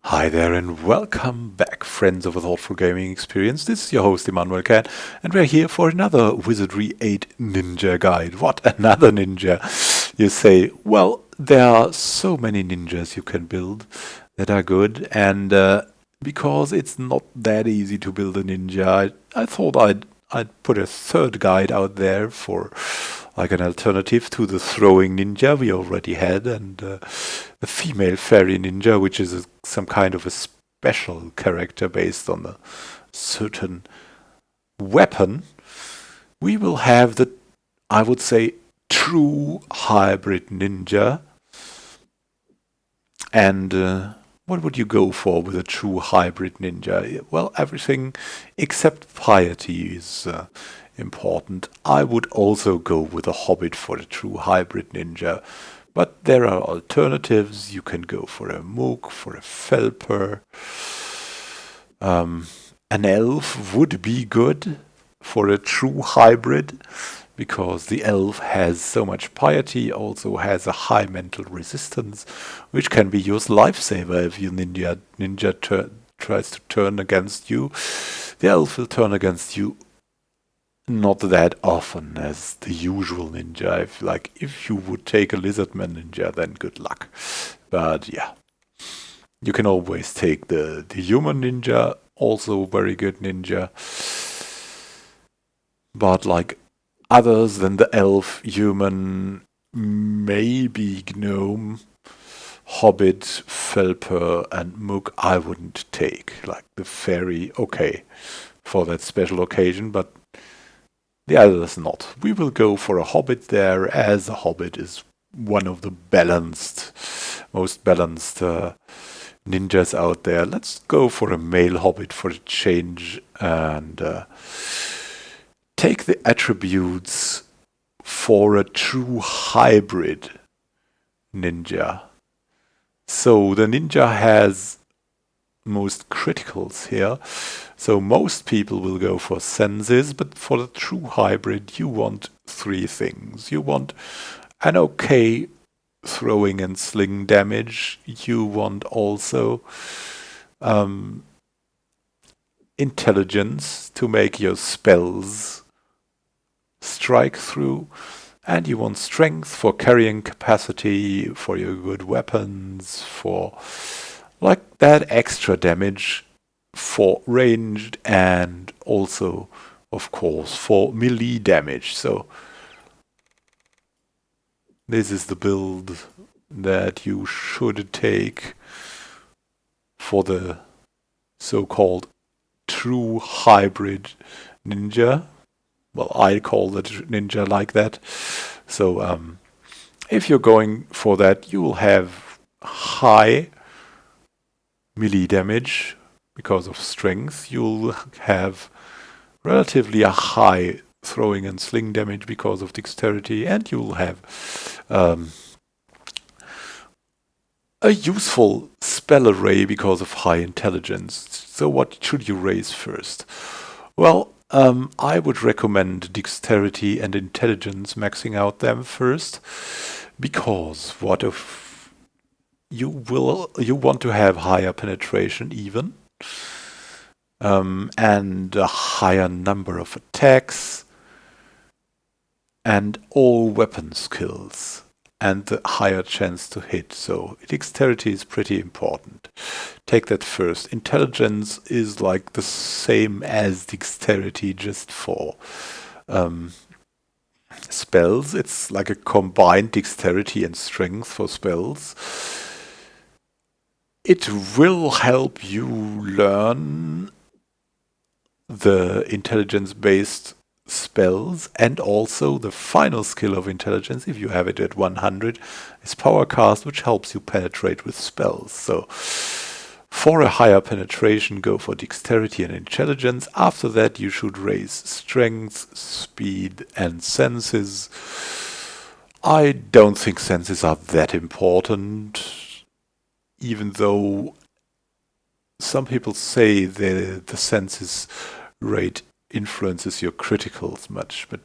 Hi there and welcome back, friends of a thoughtful gaming experience. This is your host Emmanuel Can, and we're here for another Wizardry 8 Ninja guide. What, another ninja? You say, well, there are so many ninjas you can build that are good, and because it's not that easy to build a ninja, I thought I'd put a third guide out there for like an alternative to the throwing ninja we already had, and the female fairy ninja, which is some kind of a special character based on a certain weapon. We will have the, I would say, true hybrid ninja. And what would you go for with a true hybrid ninja? Well, everything except piety is important. I would also go with a hobbit for a true hybrid ninja. But there are alternatives. You can go for a mook, for a felper. An elf would be good for a true hybrid, because the elf has so much piety, also has a high mental resistance, which can be your lifesaver if your ninja tries to turn against you. The elf will turn against you not that often as the usual ninja. If you would take a lizardman ninja, then good luck. But yeah, you can always take the human ninja, also very good ninja. But like others than the elf, human, maybe gnome, hobbit, felper, and mook, I wouldn't take. Like the fairy, okay, for that special occasion, but the others not. We will go for a hobbit there, as a hobbit is one of the most balanced ninjas out there. Let's go for a male hobbit for a change, and take the attributes for a true hybrid ninja. So the ninja has most criticals here. So most people will go for senses, but for the true hybrid you want three things. You want an okay throwing and sling damage. You want also intelligence to make your spells strike through, and you want strength for carrying capacity, for your good weapons, for like that extra damage, for ranged, and also of course for melee damage. So this is the build that you should take for the so-called true hybrid ninja. Well, I call the ninja like that. So if you're going for that, you will have high melee damage because of strength. You'll have relatively a high throwing and sling damage because of dexterity, and you'll have a useful spell array because of high intelligence. So what should you raise first? Well, I would recommend dexterity and intelligence, maxing out them first, because what if you want to have higher penetration even, and a higher number of attacks, and all weapon skills, and the higher chance to hit. So dexterity is pretty important. Take that first. Intelligence is like the same as dexterity, just for spells. It's like a combined dexterity and strength for spells. It will help you learn the intelligence-based spells, and also the final skill of intelligence, if you have it at 100, is power cast, which helps you penetrate with spells. So for a higher penetration, go for dexterity and intelligence. After that, you should raise strength, speed, and senses. I don't think senses are that important, even though some people say the senses rate influences your criticals much, but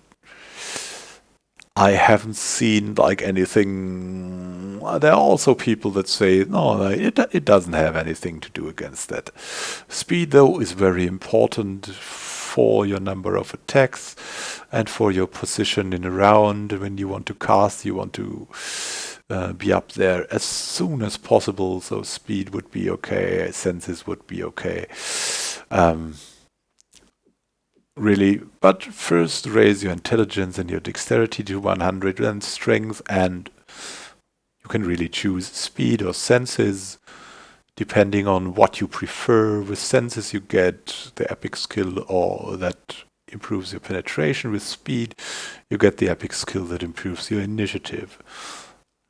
I haven't seen like anything. There are also people that say no, it doesn't have anything to do against that. Speed though is very important for your number of attacks and for your position in a round. When you want to cast, you want to be up there as soon as possible. So speed would be okay, senses would be okay. Really, but first raise your intelligence and your dexterity to 100 and strength, and you can really choose speed or senses depending on what you prefer. With senses you get the epic skill or that improves your penetration. With speed you get the epic skill that improves your initiative.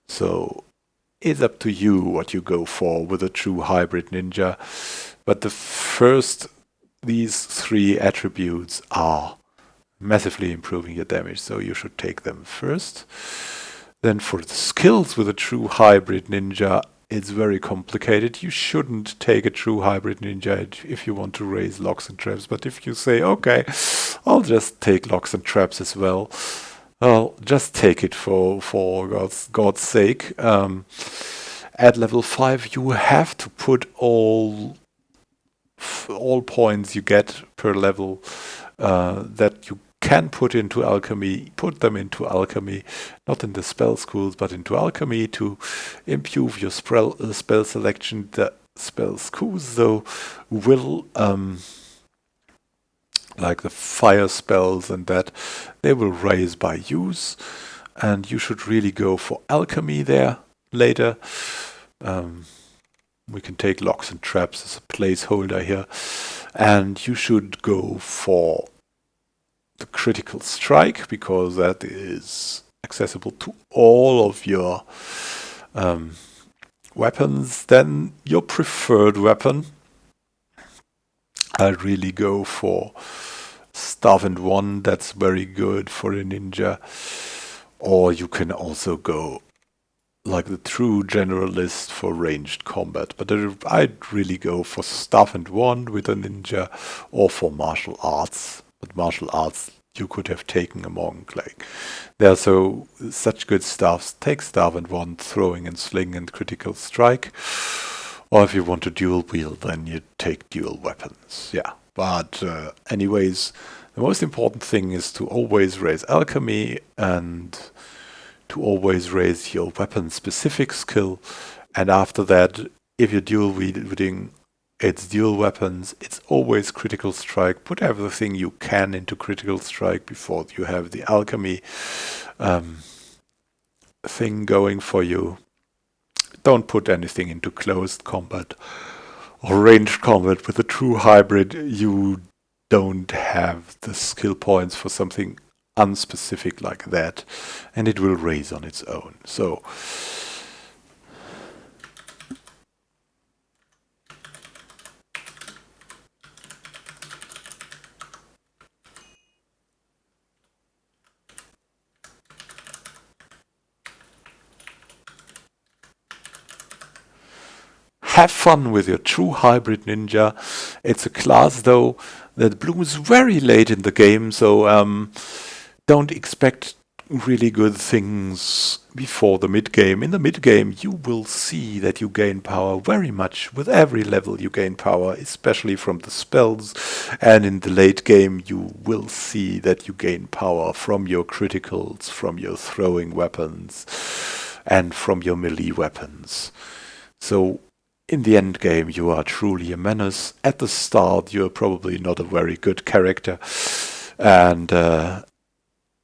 So it's up to you what you go for with a true hybrid ninja. But these three attributes are massively improving your damage, so you should take them first. Then for the skills with a true hybrid ninja, it's very complicated. You shouldn't take a true hybrid ninja if you want to raise locks and traps, but if you say, okay, I'll just take locks and traps as well, well, just take it for God's sake. At level 5 you have to put all points you get per level that you can put into alchemy, put them into alchemy, not in the spell schools, but into alchemy to improve your spell selection. The spell schools, though, will, like the fire spells and that, they will raise by use, and you should really go for alchemy there later. We can take locks and traps as a placeholder here. And you should go for the critical strike, because that is accessible to all of your weapons. Then your preferred weapon, I'd really go for Staff and Wand. That's very good for a ninja. Or you can also go like the true generalist for ranged combat, but I'd really go for Staff and Wand with a ninja, or for martial arts. But martial arts you could have taken a monk. Like, they're such good stuffs. Take Staff and Wand, throwing and sling and critical strike. Or if you want to dual wield, then you take dual weapons. Yeah, but anyways, the most important thing is to always raise alchemy and to always raise your weapon-specific skill, and after that, if you're dual wielding, it's dual weapons, it's always critical strike. Put everything you can into critical strike before you have the alchemy thing going for you. Don't put anything into closed combat or ranged combat. With a true hybrid, you don't have the skill points for something unspecific like that, and it will raise on its own. So have fun with your true hybrid ninja. It's a class though that blooms very late in the game, so don't expect really good things before the mid-game. In the mid-game you will see that you gain power very much. With every level you gain power, especially from the spells, and in the late game you will see that you gain power from your criticals, from your throwing weapons, and from your melee weapons. So in the end game you are truly a menace. At the start you're probably not a very good character, and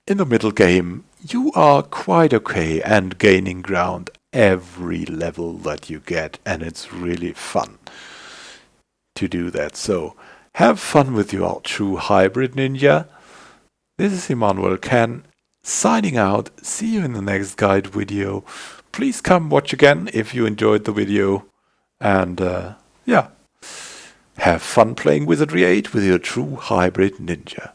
in the middle game, you are quite okay and gaining ground every level that you get, and it's really fun to do that. So have fun with your true hybrid ninja. This is Immanuel Ken signing out. See you in the next guide video. Please come watch again if you enjoyed the video, and yeah, have fun playing Wizardry 8 with your true hybrid ninja.